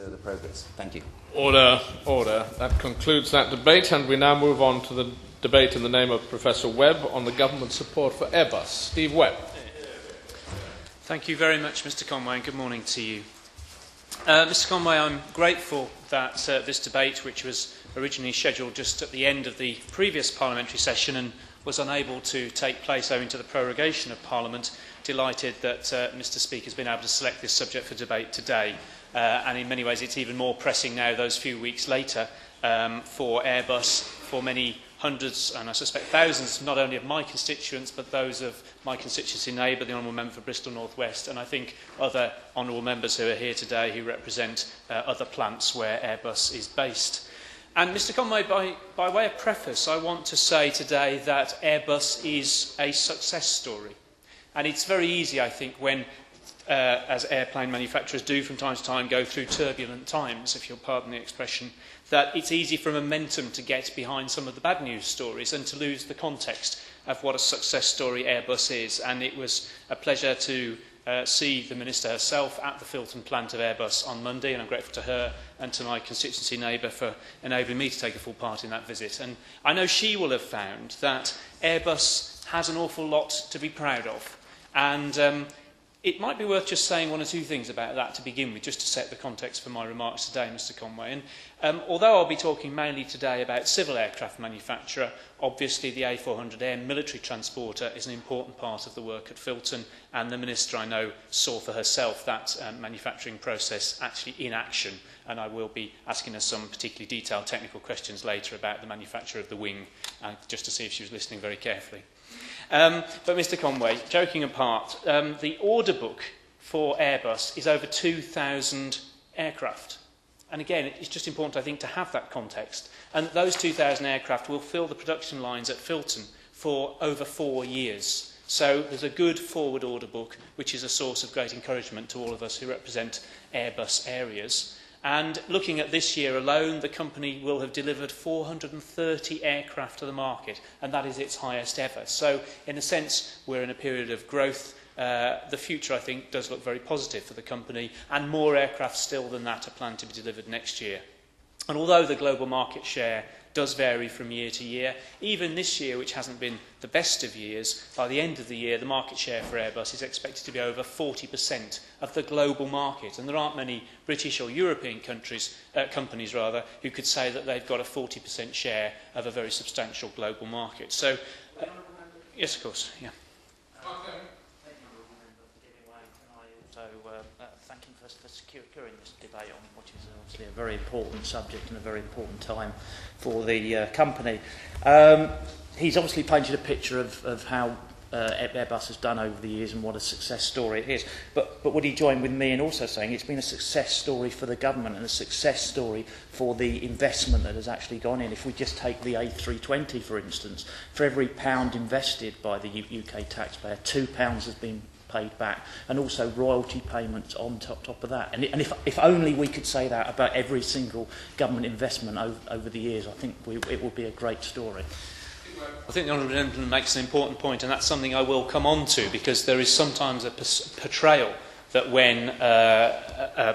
further progress. Thank you. Order, order. That concludes that debate, and we now move on to the debate in the name of Professor Webb on the government support for Airbus. Steve Webb. Thank you very much, Mr. Conway, and good morning to you. Mr. Conway, I'm grateful that this debate, which was originally scheduled just at the end of the previous parliamentary session and was unable to take place owing to the prorogation of Parliament, delighted that Mr. Speaker has been able to select this subject for debate today. And in many ways it's even more pressing now, those few weeks later, for Airbus, for many hundreds and I suspect thousands, not only of my constituents, but those of my constituency neighbour, the Honourable Member for Bristol North West, and I think other Honourable Members who are here today who represent other plants where Airbus is based. And Mr. Conway, by way of preface, I want to say today that Airbus is a success story. And it's very easy, I think, when, as airplane manufacturers do from time to time, go through turbulent times, if you'll pardon the expression, that it's easy for momentum to get behind some of the bad news stories and to lose the context of what a success story Airbus is. And it was a pleasure to see the Minister herself at the Filton plant of Airbus on Monday, and I'm grateful to her and to my constituency neighbour for enabling me to take a full part in that visit. And I know she will have found that Airbus has an awful lot to be proud of. And it might be worth just saying one or two things about that to begin with, just to set the context for my remarks today, Mr. Conway. And although I'll be talking mainly today about civil aircraft manufacture, obviously the A400M military transporter is an important part of the work at Filton, and the Minister, I know, saw for herself that manufacturing process actually in action, and I will be asking her some particularly detailed technical questions later about the manufacture of the wing, just to see if she was listening very carefully. But Mr. Conway, joking apart, the order book for Airbus is over 2,000 aircraft. And again, it's just important, I think, to have that context. And those 2,000 aircraft will fill the production lines at Filton for over 4 years. So there's a good forward order book, which is a source of great encouragement to all of us who represent Airbus areas. And looking at this year alone, the company will have delivered 430 aircraft to the market, and that is its highest ever. So, in a sense, we're in a period of growth. The future, I think, does look very positive for the company, and more aircraft still than that are planned to be delivered next year. And although the global market share does vary from year to year, even this year, which hasn't been the best of years, by the end of the year, the market share for Airbus is expected to be over 40% of the global market. And there aren't many British or European companies who could say that they've got a 40% share of a very substantial global market. So, yes, of course, yeah. Thank him for securing this debate on what is obviously a very important subject and a very important time for the company. He's obviously painted a picture of how Airbus has done over the years and what a success story it is. But would he join with me in also saying it's been a success story for the government and a success story for the investment that has actually gone in? If we just take the A320, for instance, for every pound invested by the UK taxpayer, £2 has been paid back, and also royalty payments on top of that. And if only we could say that about every single government investment over the years, I think it would be a great story. I think the Honourable Gentleman makes an important point, and that's something I will come on to, because there is sometimes a portrayal that when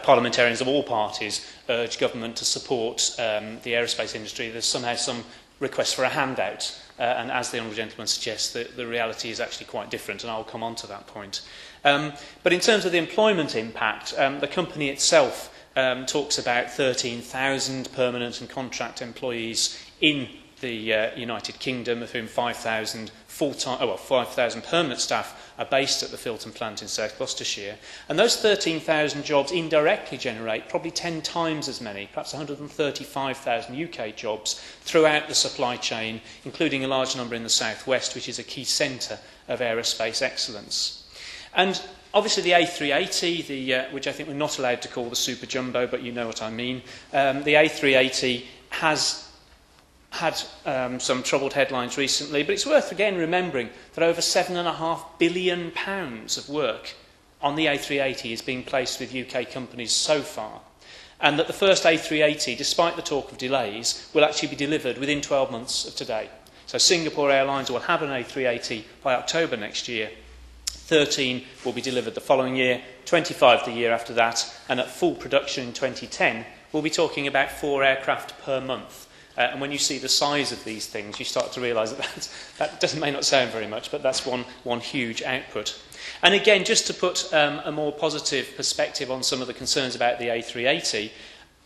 parliamentarians of all parties urge government to support the aerospace industry, there's somehow some request for a handout. And as the Honourable Gentleman suggests, the reality is actually quite different, and I'll come on to that point. But in terms of the employment impact, the company itself talks about 13,000 permanent and contract employees in the United Kingdom, of whom 5,000 5,000 permanent staff are based at the Filton plant in South Gloucestershire. And those 13,000 jobs indirectly generate probably 10 times as many, perhaps 135,000 UK jobs throughout the supply chain, including a large number in the southwest, which is a key centre of aerospace excellence. And obviously the A380, which I think we're not allowed to call the Super Jumbo, but you know what I mean, the A380 has had some troubled headlines recently, but it's worth again remembering that over £7.5 billion of work on the A380 is being placed with UK companies so far, and that the first A380, despite the talk of delays, will actually be delivered within 12 months of today. So Singapore Airlines will have an A380 by October next year. 13 will be delivered the following year, 25 the year after that, and at full production in 2010, we'll be talking about 4 aircraft per month. And when you see the size of these things, you start to realise that may not sound very much, but that's one huge output. And again, just to put a more positive perspective on some of the concerns about the A380,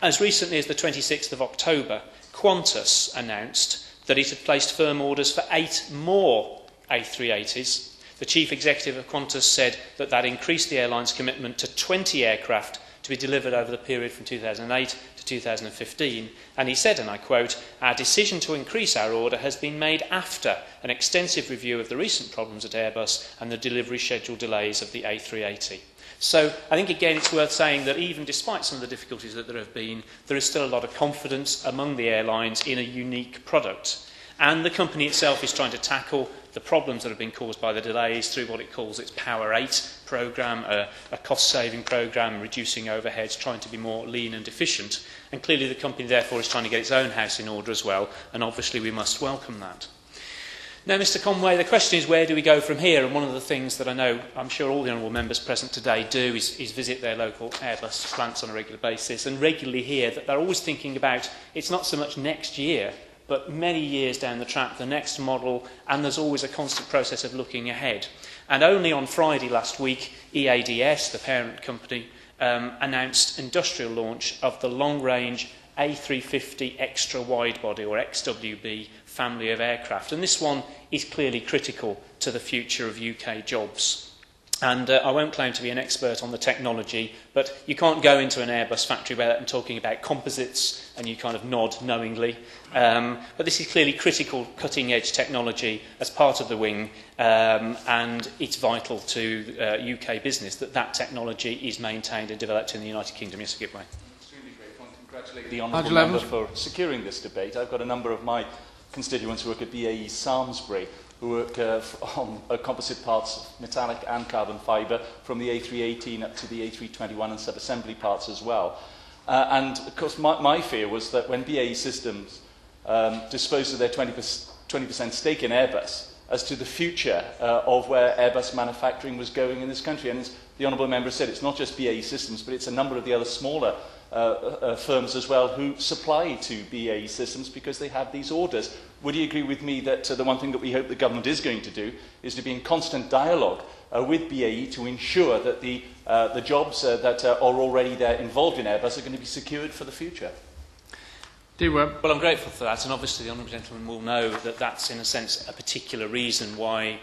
as recently as the 26th of October, Qantas announced that it had placed firm orders for 8 more A380s. The chief executive of Qantas said that that increased the airline's commitment to 20 aircraft to be delivered over the period from 2008 to 2015. And he said, and I quote, "Our decision to increase our order has been made after an extensive review of the recent problems at Airbus and the delivery schedule delays of the A380. So I think, again, it's worth saying that even despite some of the difficulties that there have been, there is still a lot of confidence among the airlines in a unique product. And the company itself is trying to tackle the problems that have been caused by the delays through what it calls its Power 8 programme, a cost-saving programme, reducing overheads, trying to be more lean and efficient. And clearly the company, therefore, is trying to get its own house in order as well, and obviously we must welcome that. Now, Mr Conway, the question is, where do we go from here? And one of the things that I'm sure all the honourable members present today do is visit their local Airbus plants on a regular basis and regularly hear that they're always thinking about, it's not so much next year, but many years down the track, the next model, and there's always a constant process of looking ahead. And only on Friday last week, EADS, the parent company, announced industrial launch of the long-range A350 extra widebody, or XWB, family of aircraft. And this one is clearly critical to the future of UK jobs. And I won't claim to be an expert on the technology, but you can't go into an Airbus factory without them talking about composites, and you kind of nod knowingly. But this is clearly critical cutting-edge technology as part of the wing, and it's vital to UK business that that technology is maintained and developed in the United Kingdom. Yes, Gibway. Extremely grateful and congratulate the honourable member for securing this debate. I've got a number of my constituents who work at BAE Samlesbury, who work on composite parts, metallic and carbon fibre, from the A318 up to the A321 and sub-assembly parts as well. And of course my fear was that when BAE Systems disposed of their 20% stake in Airbus, as to the future of where Airbus manufacturing was going in this country. And as the honourable member said, it's not just BAE Systems, but it's a number of the other smaller firms as well who supply to BAE Systems because they have these orders. Would you agree with me that the one thing that we hope the government is going to do is to be in constant dialogue with BAE to ensure that the jobs that are already there involved in Airbus are going to be secured for the future? Well, I'm grateful for that, and obviously the honourable gentleman will know that that's, in a sense, a particular reason why,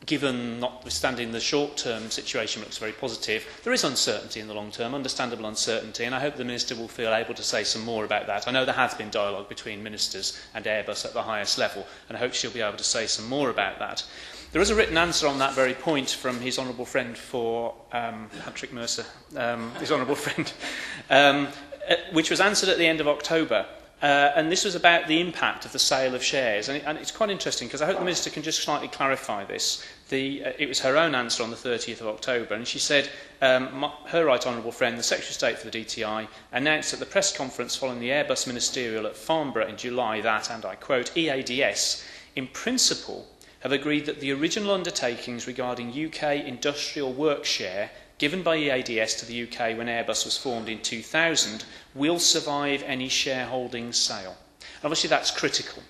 given notwithstanding the short-term situation looks very positive, there is uncertainty in the long term, understandable uncertainty, and I hope the Minister will feel able to say some more about that. I know there has been dialogue between ministers and Airbus at the highest level, and I hope she'll be able to say some more about that. There is a written answer on that very point from his honourable friend for Patrick Mercer, his honourable friend, which was answered at the end of October. And this was about the impact of the sale of shares. And it's quite interesting because I hope the Minister can just slightly clarify this. It was her own answer on the 30th of October, and she said, her right honourable friend, the Secretary of State for the DTI, announced at the press conference following the Airbus ministerial at Farnborough in July that, and I quote, EADS, in principle, have agreed that the original undertakings regarding UK industrial work share given by EADS to the UK when Airbus was formed in 2000 will survive any shareholding sale. And obviously that's critical.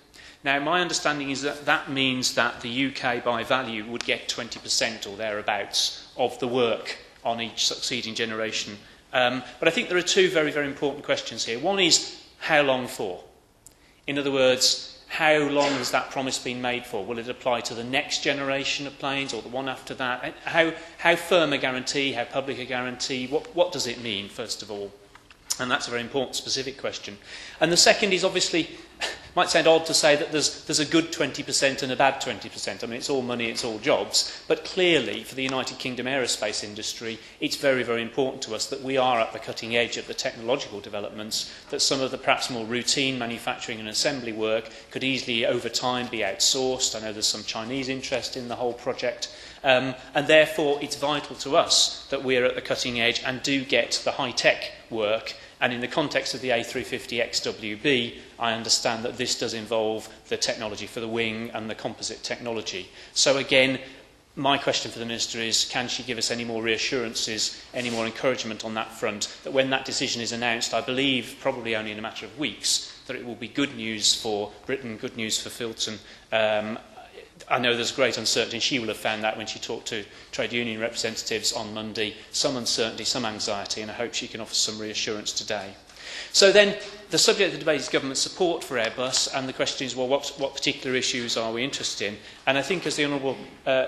Now, my understanding is that that means that the UK by value would get 20% or thereabouts of the work on each succeeding generation. But I think there are two very, very important questions here. One is, how long for? In other words, how long has that promise been made for? Will it apply to the next generation of planes or the one after that? How firm a guarantee, how public a guarantee? What does it mean, first of all? And that's a very important specific question. And the second is obviously, might sound odd to say that there's a good 20% and a bad 20%. I mean, it's all money, it's all jobs. But clearly, for the United Kingdom aerospace industry, it's very, very important to us that we are at the cutting edge of the technological developments, that some of the perhaps more routine manufacturing and assembly work could easily, over time, be outsourced. I know there's some Chinese interest in the whole project. And therefore, it's vital to us that we're at the cutting edge and do get the high-tech work. And in the context of the A350 XWB, I understand that this does involve the technology for the wing and the composite technology. So again, my question for the Minister is, can she give us any more reassurances, any more encouragement on that front, that when that decision is announced, I believe probably only in a matter of weeks, that it will be good news for Britain, good news for Filton. I know there's great uncertainty, and she will have found that when she talked to trade union representatives on Monday. Some uncertainty, some anxiety, and I hope she can offer some reassurance today. So then, the subject of the debate is government support for Airbus, and the question is, well, what particular issues are we interested in? And I think, as the honourable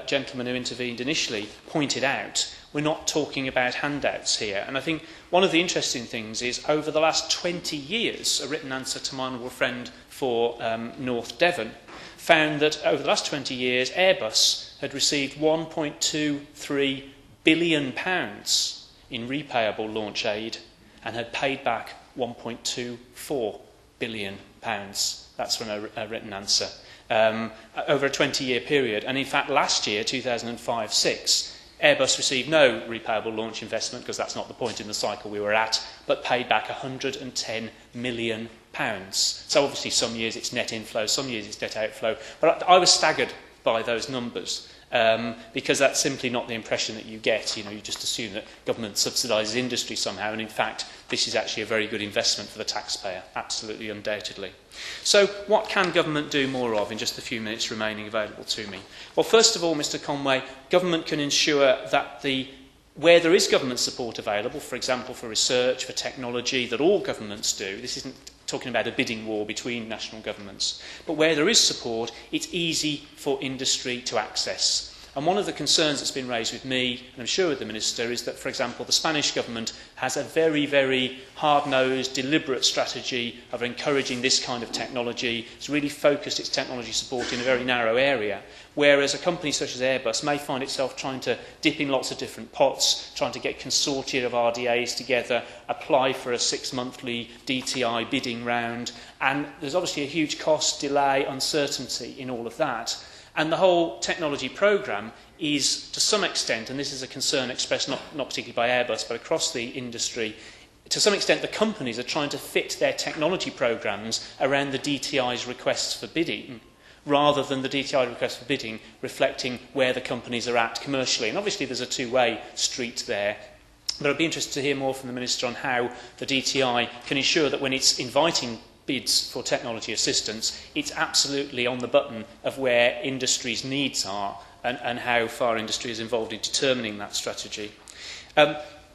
gentleman who intervened initially pointed out, we're not talking about handouts here. And I think one of the interesting things is, over the last 20 years, a written answer to my honourable friend for North Devon found that over the last 20 years, Airbus had received £1.23 billion in repayable launch aid and had paid back £1.24 billion. That's from a written answer. Over a 20-year period. And in fact, last year, 2005-06, Airbus received no repayable launch investment, because that's not the point in the cycle we were at, but paid back £110 million. So obviously some years it's net inflow, some years it's net outflow. But I was staggered by those numbers. Because that's simply not the impression that you get. You just assume that government subsidises industry somehow, and in fact, this is actually a very good investment for the taxpayer, absolutely, undoubtedly. So, what can government do more of in just the few minutes remaining available to me? Well, first of all, Mr. Conway, government can ensure that where there is government support available, for example, for research, for technology, that all governments do, this isn't talking about a bidding war between national governments, but where there is support, it's easy for industry to access. And one of the concerns that's been raised with me, and I'm sure with the Minister, is that, for example, the Spanish government has a very, very hard-nosed, deliberate strategy of encouraging this kind of technology. It's really focused its technology support in a very narrow area, whereas a company such as Airbus may find itself trying to dip in lots of different pots, trying to get consortia of RDAs together, apply for a 6-monthly DTI bidding round, and there's obviously a huge cost, delay, uncertainty in all of that. And the whole technology programme is, to some extent, and this is a concern expressed not particularly by Airbus, but across the industry, to some extent the companies are trying to fit their technology programmes around the DTI's requests for bidding, rather than the DTI request for bidding reflecting where the companies are at commercially. And obviously there's a two-way street there. But I'd be interested to hear more from the Minister on how the DTI can ensure that when it's inviting bids for technology assistance, it's absolutely on the button of where industry's needs are, and how far industry is involved in determining that strategy.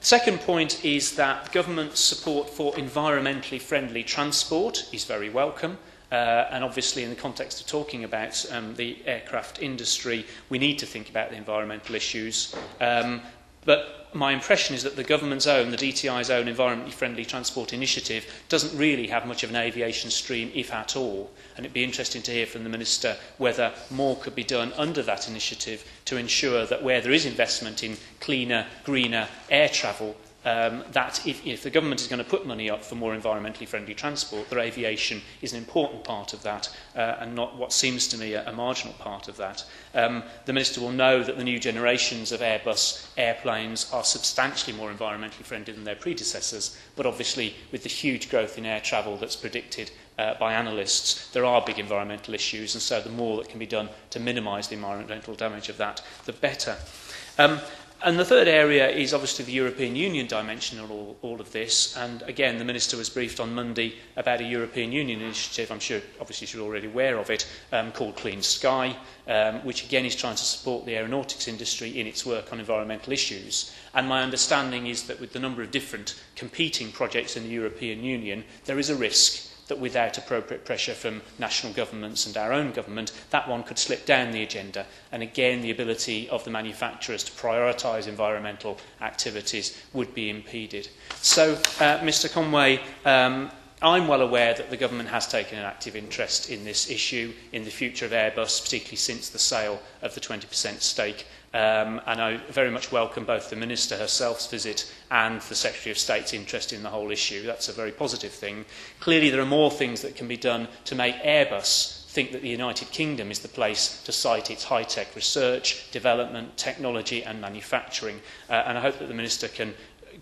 Second point is that government support for environmentally friendly transport is very welcome. And obviously, in the context of talking about the aircraft industry, we need to think about the environmental issues. But my impression is that the government's own, the DTI's own environmentally friendly transport initiative doesn't really have much of an aviation stream, if at all. And it'd be interesting to hear from the Minister whether more could be done under that initiative to ensure that where there is investment in cleaner, greener air travel, that if the government is going to put money up for more environmentally friendly transport, that aviation is an important part of that, and not what seems to me a marginal part of that. The Minister will know that the new generations of Airbus airplanes are substantially more environmentally friendly than their predecessors, but obviously with the huge growth in air travel that's predicted by analysts, there are big environmental issues, and so the more that can be done to minimise the environmental damage of that, the better. And the third area is obviously the European Union dimension of all of this. And again, the Minister was briefed on Monday about a European Union initiative, I'm sure obviously you're already aware of it, called Clean Sky, which again is trying to support the aeronautics industry in its work on environmental issues. And my understanding is that with the number of different competing projects in the European Union, there is a risk that without appropriate pressure from national governments and our own government, that one could slip down the agenda. And again, the ability of the manufacturers to prioritise environmental activities would be impeded. So, Mr Conway, I'm well aware that the government has taken an active interest in this issue, in the future of Airbus, particularly since the sale of the 20% stake. And I very much welcome both the Minister herself's visit and the Secretary of State's interest in the whole issue. That's a very positive thing. Clearly, there are more things that can be done to make Airbus think that the United Kingdom is the place to site its high-tech research, development, technology and manufacturing. And I hope that the Minister can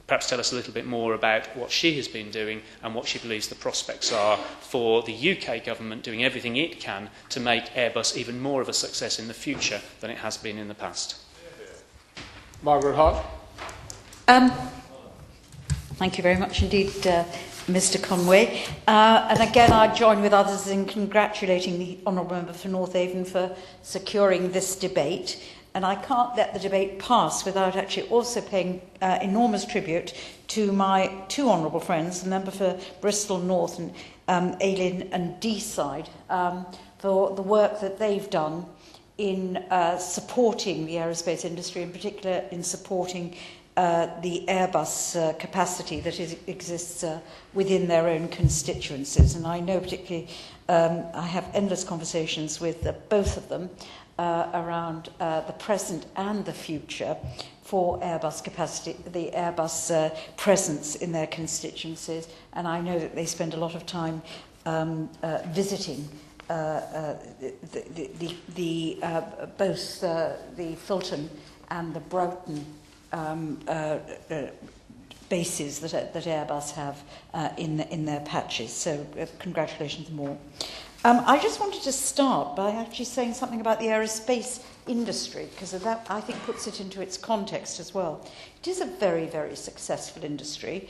perhaps tell us a little bit more about what she has been doing and what she believes the prospects are for the UK government doing everything it can to make Airbus even more of a success in the future than it has been in the past. Margaret Hart. Thank you very much indeed, Mr Conway. And again, I join with others in congratulating the Honourable Member for North Avon for securing this debate. And I can't let the debate pass without actually also paying enormous tribute to my two honourable friends, the member for Bristol North and Aileen and Deeside, for the work that they've done in supporting the aerospace industry, in particular in supporting the Airbus capacity that exists within their own constituencies. And I know particularly, I have endless conversations with both of them around the present and the future for Airbus capacity, the Airbus presence in their constituencies. And I know that they spend a lot of time visiting both the Filton and the Broughton bases that Airbus have in their patches. So congratulations more. I just wanted to start by actually saying something about the aerospace industry, because that, I think, puts it into its context as well. It is a very, very successful industry.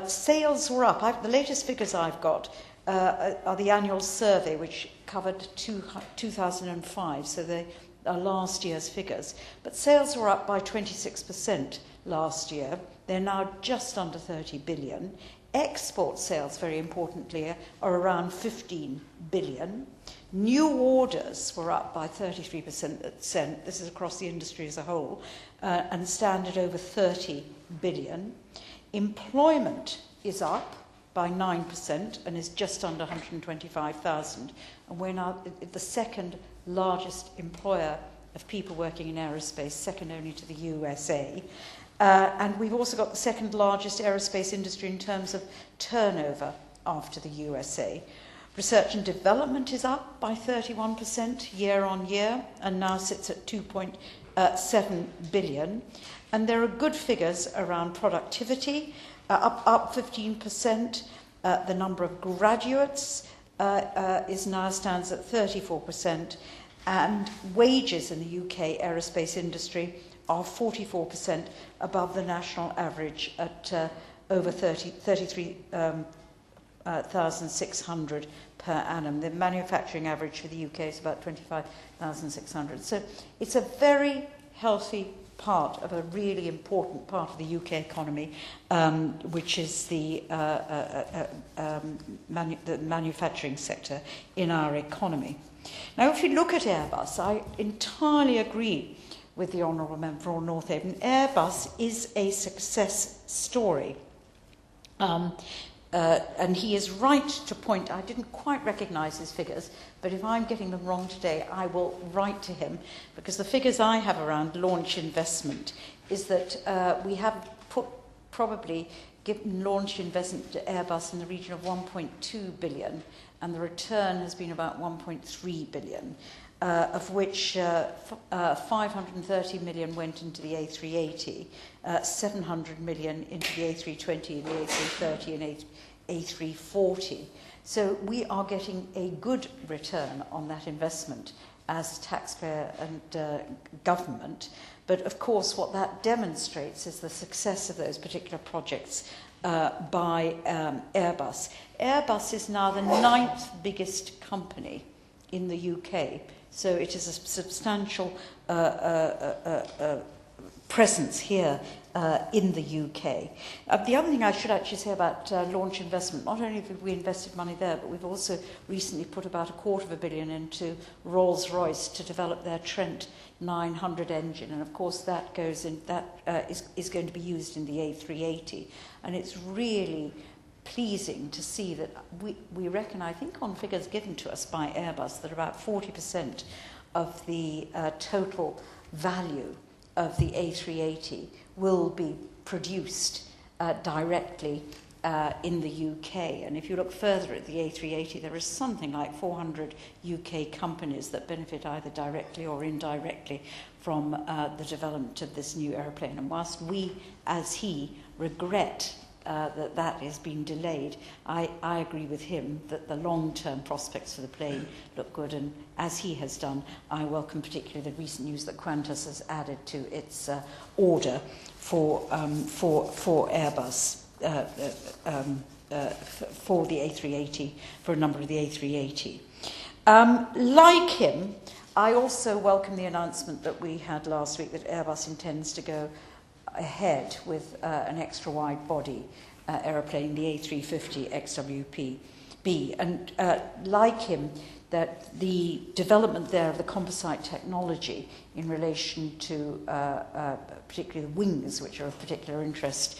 Sales were up. The latest figures I've got are the annual survey, which covered 2005, so they are last year's figures. But sales were up by 26% last year. They're now just under 30 billion. Export sales, very importantly, are around 15 billion. New orders were up by 33%. This is across the industry as a whole, and stand at over 30 billion. Employment is up by 9% and is just under 125,000. And we're now the second largest employer of people working in aerospace, second only to the USA. And we've also got the second largest aerospace industry in terms of turnover after the USA. Research and development is up by 31% year on year and now sits at 2.7 billion. And there are good figures around productivity, up 15%. The number of graduates now stands at 34%. And wages in the UK aerospace industry are 44% above the national average at over 33,600 per annum. The manufacturing average for the UK is about 25,600. So it's a very healthy part of a really important part of the UK economy, which is the manufacturing sector in our economy. Now, if you look at Airbus, I entirely agree with the Honourable Member for North Avon. Airbus is a success story. And he is right to point, I didn't quite recognise his figures, but if I'm getting them wrong today, I will write to him, because the figures I have around launch investment is that we have probably given launch investment to Airbus in the region of 1.2 billion, and the return has been about 1.3 billion. Of which 530 million went into the A380, 700 million into the A320, the A330 and A340. So we are getting a good return on that investment as taxpayer and government. But of course what that demonstrates is the success of those particular projects by Airbus. Airbus is now the 9th biggest company in the UK. So it is a substantial presence here in the UK. The other thing I should actually say about launch investment, not only have we invested money there, but we've also recently put about $250 million into Rolls-Royce to develop their Trent 900 engine. And of course that goes in, is going to be used in the A380. And it's really pleasing to see that we reckon, I think on figures given to us by Airbus, that about 40% of the total value of the A380 will be produced directly in the UK. And if you look further at the A380, there is something like 400 UK companies that benefit either directly or indirectly from the development of this new aeroplane. And whilst we, as he, regret that has been delayed. I agree with him that the long-term prospects for the plane look good, and as he has done, I welcome particularly the recent news that Qantas has added to its order for Airbus for the A380, for a number of the A380. Like him, I also welcome the announcement that we had last week that Airbus intends to go ahead with an extra wide body aeroplane, the A350 XWB. And like him, that the development there of the composite technology in relation to particularly the wings, which are of particular interest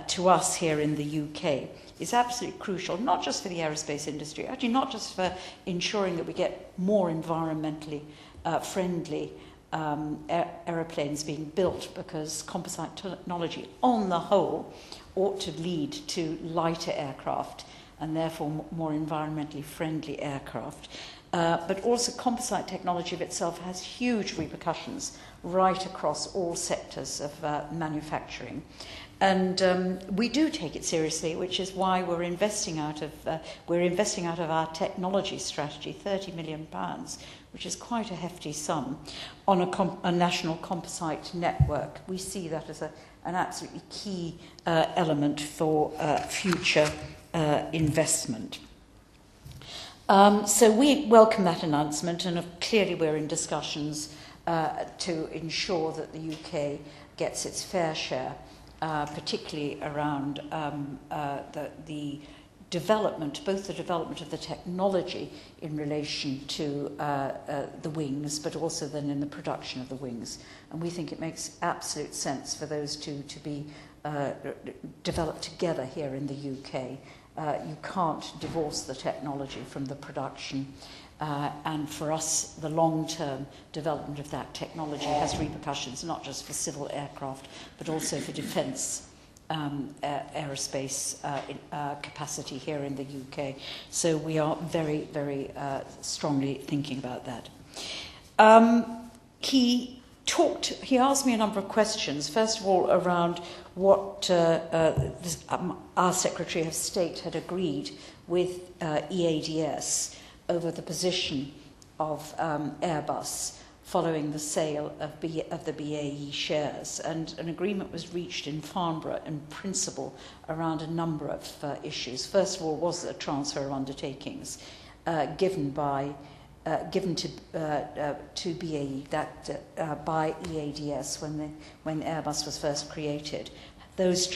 to us here in the UK, is absolutely crucial, not just for the aerospace industry, actually not just for ensuring that we get more environmentally friendly aeroplanes being built, because composite technology on the whole ought to lead to lighter aircraft and therefore more environmentally friendly aircraft. But also composite technology of itself has huge repercussions right across all sectors of manufacturing. And we do take it seriously, which is why we're investing out of our technology strategy £30 million, which is quite a hefty sum, on a national composite network. We see that as an absolutely key element for future investment. So we welcome that announcement, and clearly we're in discussions to ensure that the UK gets its fair share, particularly around the development, both the development of the technology in relation to the wings, but also then in the production of the wings. And we think it makes absolute sense for those two to be developed together here in the UK. You can't divorce the technology from the production. And for us, the long-term development of that technology has repercussions not just for civil aircraft, but also for defence aerospace capacity here in the UK. So we are very, very strongly thinking about that. He asked me a number of questions, first of all around what our Secretary of State had agreed with EADS over the position of Airbus following the sale of the BAE shares. And an agreement was reached in Farnborough in principle around a number of issues. First of all was the transfer of undertakings given to BAE by EADS when Airbus was first created. Those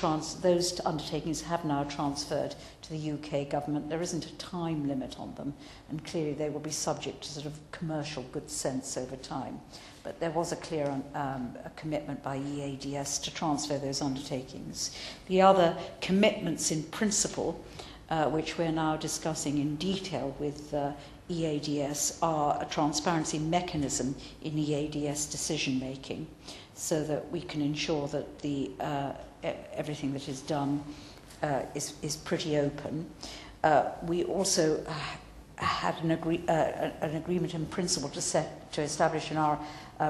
undertakings have now transferred to the UK government. There isn't a time limit on them, and clearly they will be subject to sort of commercial good sense over time. But there was a clear commitment by EADS to transfer those undertakings. The other commitments in principle, which we're now discussing in detail with EADS, are a transparency mechanism in EADS decision-making, so that we can ensure that everything that is done is pretty open. We also had an agreement in principle to establish our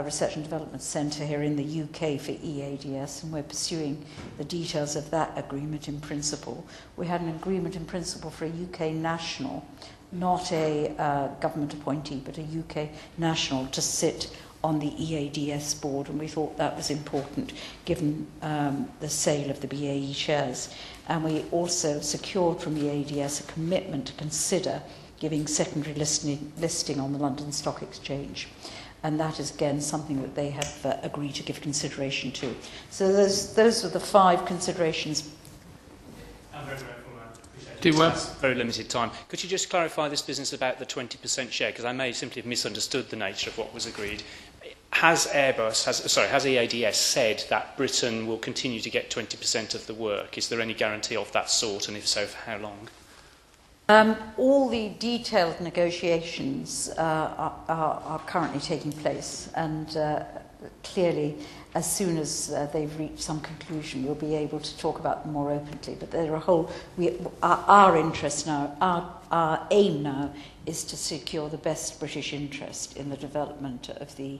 Research and Development Centre here in the UK for EADS, and we're pursuing the details of that agreement in principle. We had an agreement in principle for a UK national, not a government appointee, but a UK national, to sit on the EADS board, and we thought that was important given the sale of the BAE shares. And we also secured from EADS a commitment to consider giving secondary listing on the London Stock Exchange. And that is, again, something that they have agreed to give consideration to. So those are the 5 considerations. I'm very grateful. That's very limited time. Could you just clarify this business about the 20% share? Because I may simply have misunderstood the nature of what was agreed. Has EADS said that Britain will continue to get 20% of the work? Is there any guarantee of that sort, and if so, for how long? All the detailed negotiations are currently taking place, and clearly, as soon as they've reached some conclusion, we'll be able to talk about them more openly. But there are our interest now, our aim now, is to secure the best British interest in the development of the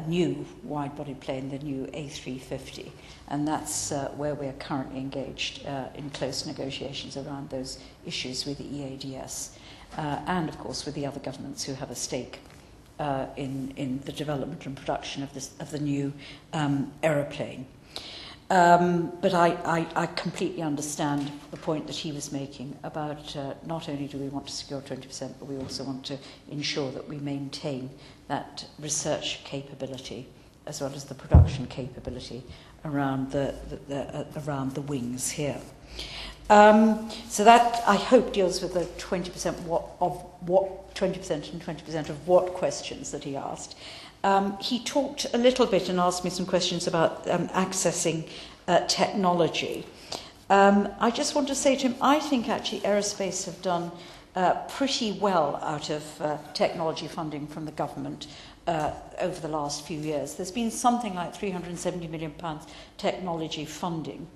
new wide-body plane, the new A350, and that's where we're currently engaged in close negotiations around those issues with the EADS, and of course with the other governments who have a stake in the development and production of the new aeroplane. But I completely understand the point that he was making about not only do we want to secure 20%, but we also want to ensure that we maintain that research capability as well as the production capability around the wings here. So that, I hope, deals with the 20% what 20% and 20% of what questions that he asked. He talked a little bit and asked me some questions about accessing technology. I just want to say to him, I think actually aerospace have done pretty well out of technology funding from the government over the last few years. There's been something like £370 million technology funding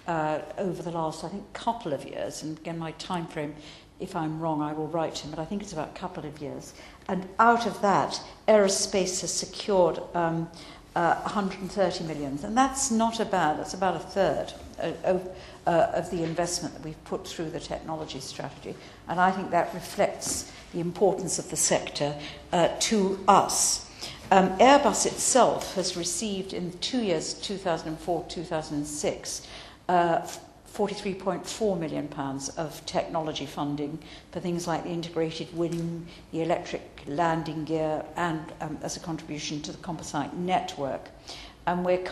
over the last, I think, couple of years. And again, my time frame, if I'm wrong, I will write to him, but I think it's about a couple of years. And out of that, aerospace has secured 130 million. And that's not bad. That's about a third of the investment that we've put through the technology strategy. And I think that reflects the importance of the sector to us. Airbus itself has received in 2 years, 2004-2006, £43.4 million of technology funding for things like the integrated wing, the electric landing gear, and as a contribution to the composite network. And we're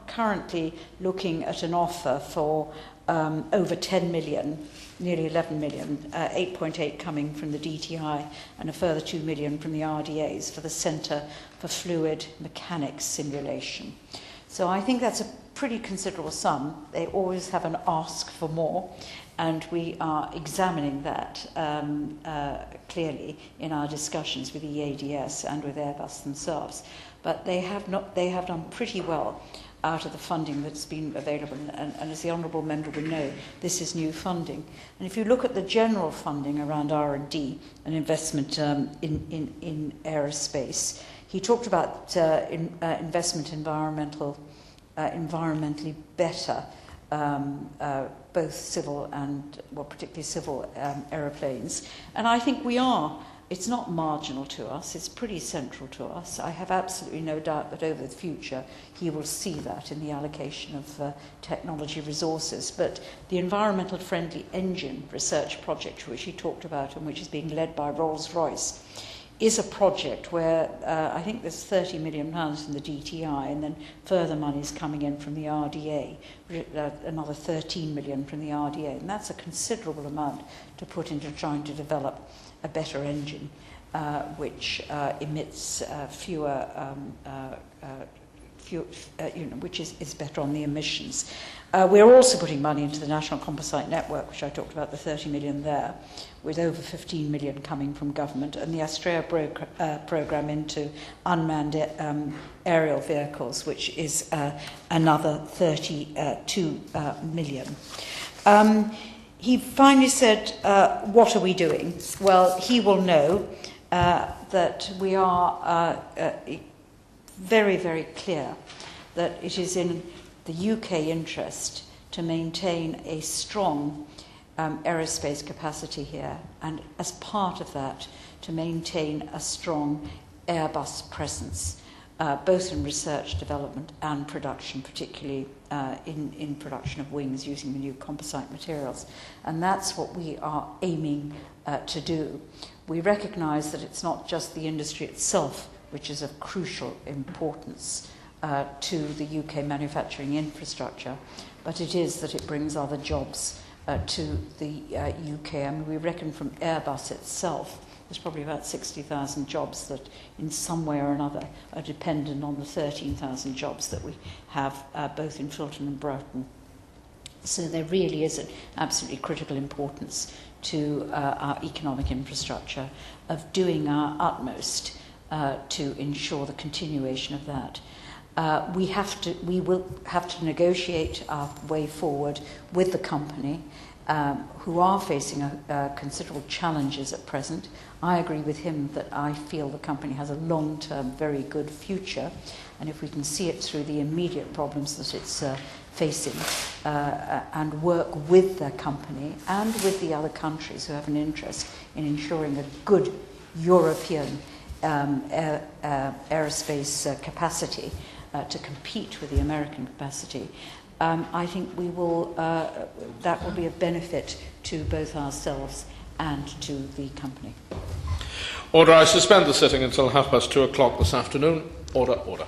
currently looking at an offer for over 10 million, nearly 11 million, 8.8 coming from the DTI and a further 2 million from the RDAs for the Centre for Fluid Mechanics Simulation. So I think that's a pretty considerable sum. They always have an ask for more, and we are examining that clearly in our discussions with the EADS and with Airbus themselves. But they have done pretty well out of the funding that's been available, and as the Honourable Member will know, this is new funding. And if you look at the general funding around R&D and investment in aerospace, he talked about investment environmentally better, both civil and, well, particularly civil aeroplanes. And I think we are. It's not marginal to us. It's pretty central to us. I have absolutely no doubt that over the future he will see that in the allocation of technology resources. But the environmental friendly engine research project, which he talked about and which is being led by Rolls-Royce, is a project where I think there's £30 million from the DTI, and then further money is coming in from the RDA, another 13 million from the RDA, and that's a considerable amount to put into trying to develop a better engine which emits fewer, which is better on the emissions. We're also putting money into the National Composite Network, which I talked about, the 30 million there, with over 15 million coming from government, and the Australia programme into unmanned aerial vehicles, which is another 32 million. He finally said, what are we doing? Well, he will know that we are very, very clear that it is in the UK interest to maintain a strong aerospace capacity here, and as part of that, to maintain a strong Airbus presence, both in research, development and production, particularly in production of wings using the new composite materials. And that's what we are aiming to do. We recognise that it's not just the industry itself which is of crucial importance to the UK manufacturing infrastructure, but it is that it brings other jobs to the UK. I mean, we reckon from Airbus itself, there's probably about 60,000 jobs that in some way or another are dependent on the 13,000 jobs that we have both in Filton and Broughton. So there really is an absolutely critical importance to our economic infrastructure of doing our utmost to ensure the continuation of that. We will have to negotiate our way forward with the company, who are facing considerable challenges at present. I agree with him that I feel the company has a long-term, very good future, and if we can see it through the immediate problems that it's facing and work with the company and with the other countries who have an interest in ensuring a good European aerospace capacity to compete with the American capacity, I think we will, that will be of benefit to both ourselves and to the company. Order. I suspend the sitting until 2:30 this afternoon. Order, order.